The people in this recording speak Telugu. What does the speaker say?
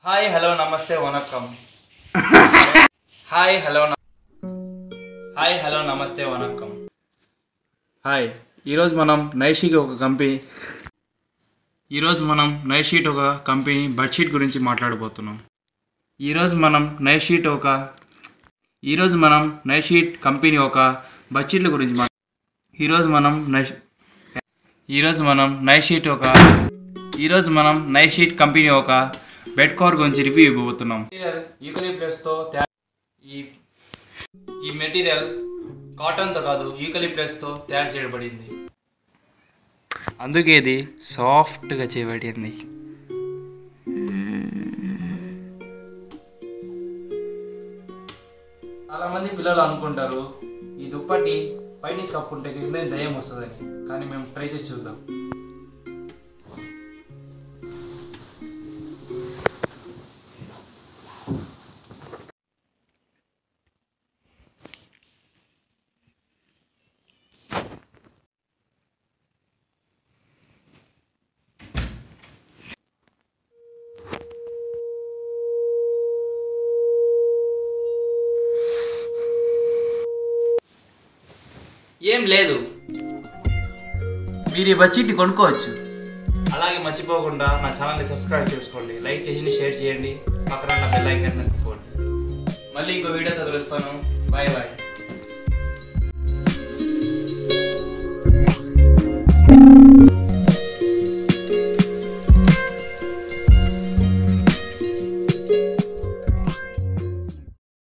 హాయ్ హలో నమస్తే వనక్కం హాయ్ హలో నమస్తే వనక్కం హాయ్ ఈరోజు మనం నైషీట్ ఒక కంపెనీ బెడ్షీట్ గురించి మాట్లాడబోతున్నాం. ఈరోజు మనం నైషీట్ కంపెనీ ఒక బెడ్షీట్ల గురించి నైషీట్ కంపెనీ ఒక బెడ్ కవర్ గురించి రివ్యూ ఇవ్వబోతున్నాం. యూకలిప్టస్తో ఈ మెటీరియల్ కాటన్తో కాదు యూకలిప్టస్తో తయారు చేయబడింది. అందుకే ఇది సాఫ్ట్గా చేయబడింది. చాలామంది పిల్లలు అనుకుంటారు ఈ దుప్పటి పైనుంచి కప్పుకుంటే కింద దయ్యం వస్తుందని. కానీ మేము ట్రై చేసి చూద్దాం. ఏం లేదు, మీరు ఈ బెడ్షీట్ని కొనుక్కోవచ్చు. అలాగే మర్చిపోకుండా నా ఛానల్ని సబ్స్క్రైబ్ చేసుకోండి, లైక్ చేసి షేర్ చేయండి, పక్కన బెల్ ఐకాన్ నొక్కండి. మళ్ళీ ఇంకో వీడియోతో కలుస్తాను. Bye bye.